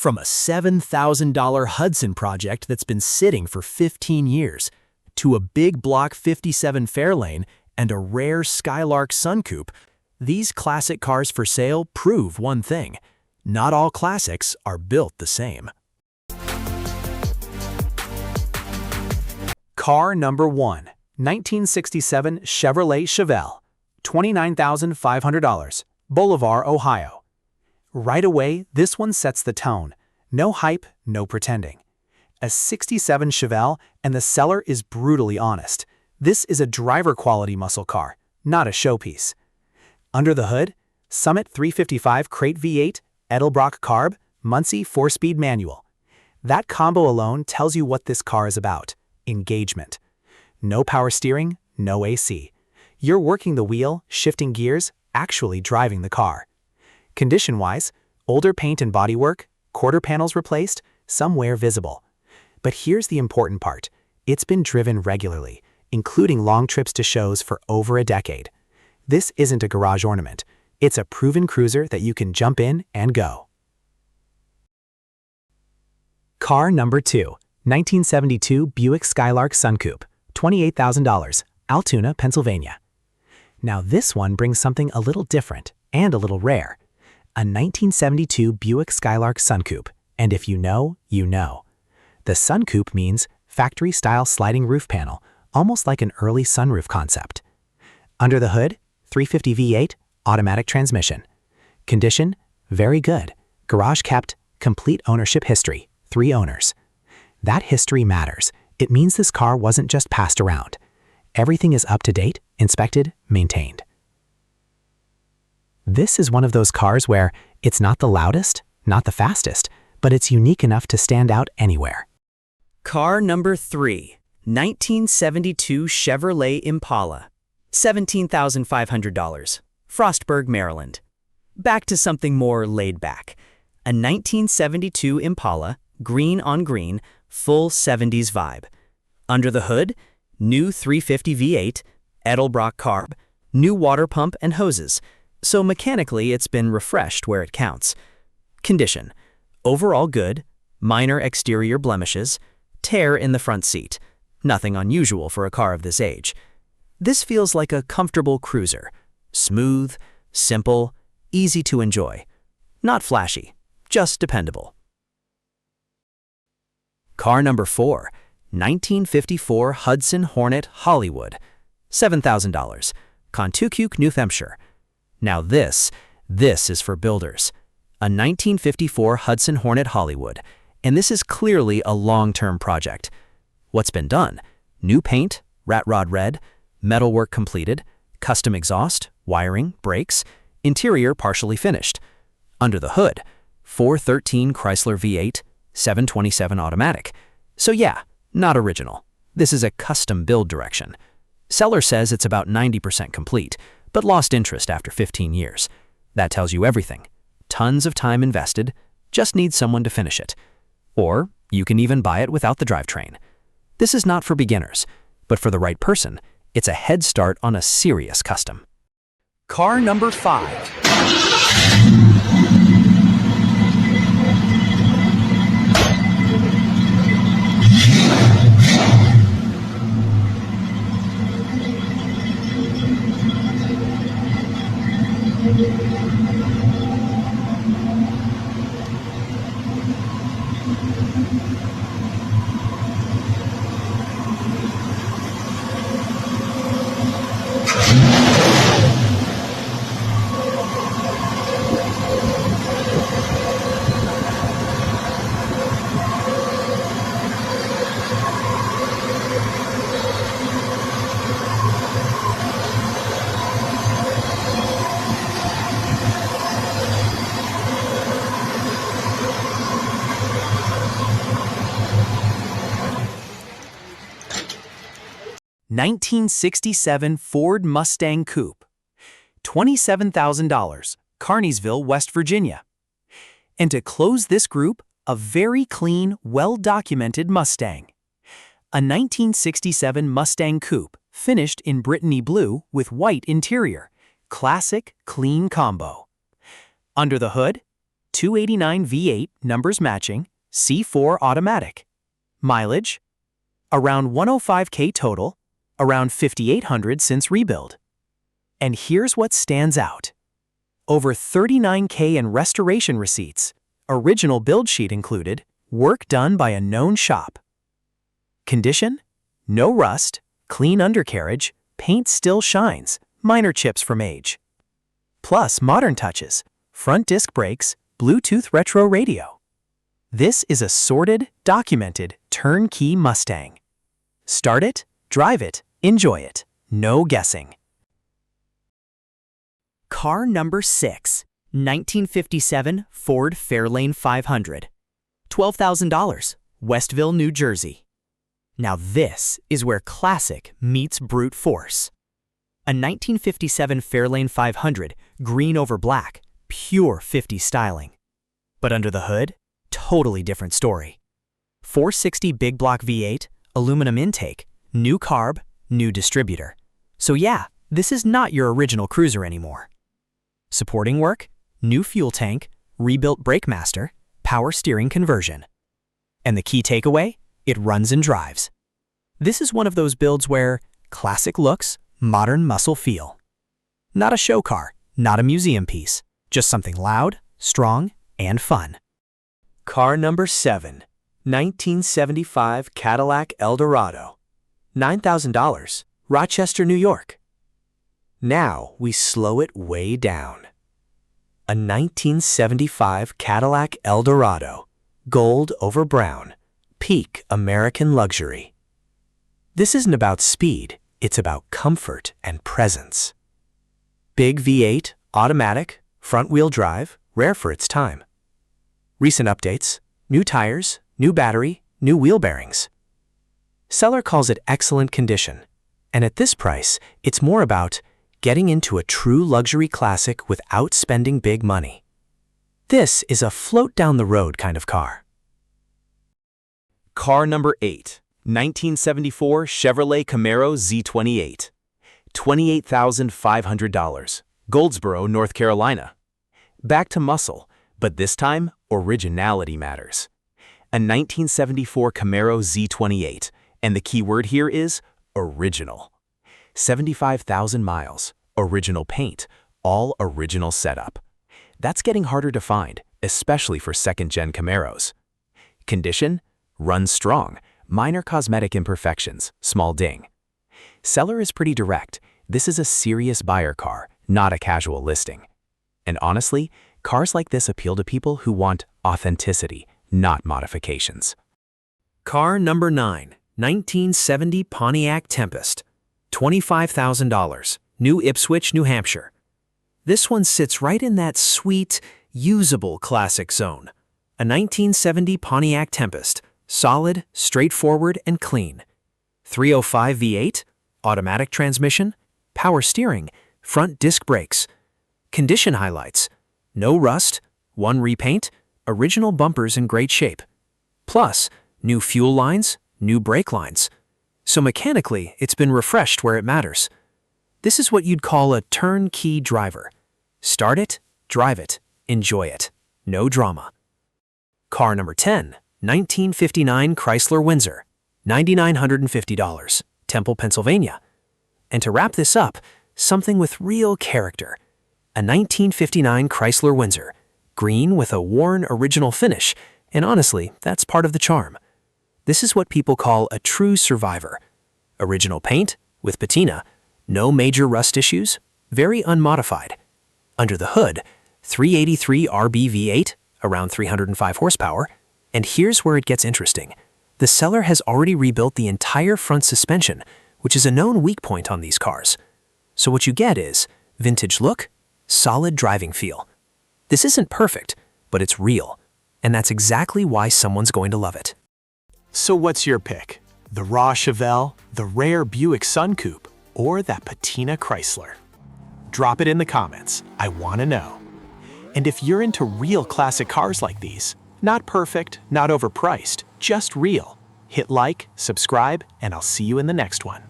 From a $7,000 Hudson project that's been sitting for 15 years, to a big block 57 Fairlane and a rare Skylark Suncoupe, these classic cars for sale prove one thing: not all classics are built the same. Car number 1, 1967 Chevrolet Chevelle, $29,500, Bolivar, Ohio. Right away, this one sets the tone. No hype, no pretending. A '67 Chevelle, and the seller is brutally honest. This is a driver-quality muscle car, not a showpiece. Under the hood, Summit 355 Crate V8, Edelbrock Carb, Muncie 4-speed manual. That combo alone tells you what this car is about: engagement. No power steering, no AC. You're working the wheel, shifting gears, actually driving the car. Condition-wise, older paint and bodywork, quarter panels replaced, some wear visible. But here's the important part: it's been driven regularly, including long trips to shows for over a decade. This isn't a garage ornament. It's a proven cruiser that you can jump in and go. Car number 2, 1972 Buick Skylark Suncoupe, $28,000, Altoona, Pennsylvania. Now this one brings something a little different and a little rare. A 1972 Buick Skylark Suncoupe, and if you know, you know. The Suncoupe means factory-style sliding roof panel, almost like an early sunroof concept. Under the hood, 350 V8, automatic transmission. Condition, very good. Garage kept, complete ownership history, 3 owners. That history matters. It means this car wasn't just passed around. Everything is up to date, inspected, maintained. This is one of those cars where it's not the loudest, not the fastest, but it's unique enough to stand out anywhere. Car number 3, 1972 Chevrolet Impala, $17,500, Frostburg, Maryland. Back to something more laid back. A 1972 Impala, green on green, full 70s vibe. Under the hood, new 350 V8, Edelbrock Carb, new water pump and hoses. So mechanically, it's been refreshed where it counts. Condition, overall good, minor exterior blemishes, tear in the front seat. Nothing unusual for a car of this age. This feels like a comfortable cruiser. Smooth, simple, easy to enjoy. Not flashy, just dependable. Car number 4, 1954 Hudson Hornet Hollywood, $7,000, Contoocook, New Hampshire. Now this is for builders. A 1954 Hudson Hornet Hollywood, and this is clearly a long-term project. What's been done? New paint, rat rod red, metalwork completed, custom exhaust, wiring, brakes, interior partially finished. Under the hood, 413 Chrysler V8, 727 automatic. So yeah, not original. This is a custom build direction. Seller says it's about 90% complete, but lost interest after 15 years. That tells you everything. Tons of time invested, just need someone to finish it. Or you can even buy it without the drivetrain. This is not for beginners, but for the right person, it's a head start on a serious custom. Car number 5. '67 Ford Mustang Coupe, $27,000, Carneysville, West Virginia. And to close this group, a very clean, well-documented Mustang. A 1967 Mustang Coupe, finished in Brittany blue with white interior. Classic, clean combo. Under the hood, 289 V8, numbers matching, C4 automatic. Mileage? Around 105K total, around 5,800 since rebuild. And here's what stands out. Over 39K in restoration receipts, original build sheet included, work done by a known shop. Condition? No rust, clean undercarriage, paint still shines, minor chips from age. Plus modern touches, front disc brakes, Bluetooth retro radio. This is a sorted, documented, turnkey Mustang. Start it, drive it, enjoy it. No guessing. Car number 6, 1957 Ford Fairlane 500. $12,000, Westville, New Jersey. Now this is where classic meets brute force. A 1957 Fairlane 500, green over black, pure 50s styling. But under the hood, totally different story. 460 big block V8, aluminum intake, new carb, new distributor. So yeah, this is not your original cruiser anymore. Supporting work, new fuel tank, rebuilt brake master, power steering conversion. And the key takeaway? It runs and drives. This is one of those builds where classic looks, modern muscle feel. Not a show car, not a museum piece, just something loud, strong, and fun. Car number 7, 1975 Cadillac Eldorado. $9,000, Rochester, New York. Now we slow it way down. A 1975 Cadillac Eldorado, gold over brown, peak American luxury. This isn't about speed, it's about comfort and presence. Big V8, automatic, front-wheel drive, rare for its time. Recent updates, new tires, new battery, new wheel bearings. Seller calls it excellent condition, and at this price, it's more about getting into a true luxury classic without spending big money. This is a float-down-the-road kind of car. Car number 8, 1974 Chevrolet Camaro Z28. $28,500, Goldsboro, North Carolina. Back to muscle, but this time, originality matters. A 1974 Camaro Z28, and the key word here is original. 75,000 miles, original paint, all original setup. That's getting harder to find, especially for second-gen Camaros. Condition? Runs strong, minor cosmetic imperfections, small ding. Seller is pretty direct. This is a serious buyer car, not a casual listing. And honestly, cars like this appeal to people who want authenticity, not modifications. Car number 9, 1970 Pontiac Tempest. $25,000, New Ipswich, New Hampshire. This one sits right in that sweet, usable classic zone. A 1970 Pontiac Tempest, solid, straightforward, and clean. 305 V8, automatic transmission, power steering, front disc brakes. Condition highlights: no rust, one repaint, original bumpers in great shape. Plus, new fuel lines, new brake lines. So mechanically, it's been refreshed where it matters. This is what you'd call a turnkey driver. Start it, drive it, enjoy it. No drama. Car number 10, 1959 Chrysler Windsor. $9,950, Temple, Pennsylvania. And to wrap this up, something with real character. A 1959 Chrysler Windsor, green with a worn original finish, and honestly, that's part of the charm. This is what people call a true survivor. Original paint, with patina, no major rust issues, very unmodified. Under the hood, 383 RB V8, around 305 horsepower, and here's where it gets interesting. The seller has already rebuilt the entire front suspension, which is a known weak point on these cars. So what you get is vintage look, solid driving feel. This isn't perfect, but it's real, and that's exactly why someone's going to love it. So what's your pick? The raw Chevelle, the rare Buick Suncoupe, or that patina Chrysler? Drop it in the comments. I want to know. And if you're into real classic cars like these, not perfect, not overpriced, just real, hit like, subscribe, and I'll see you in the next one.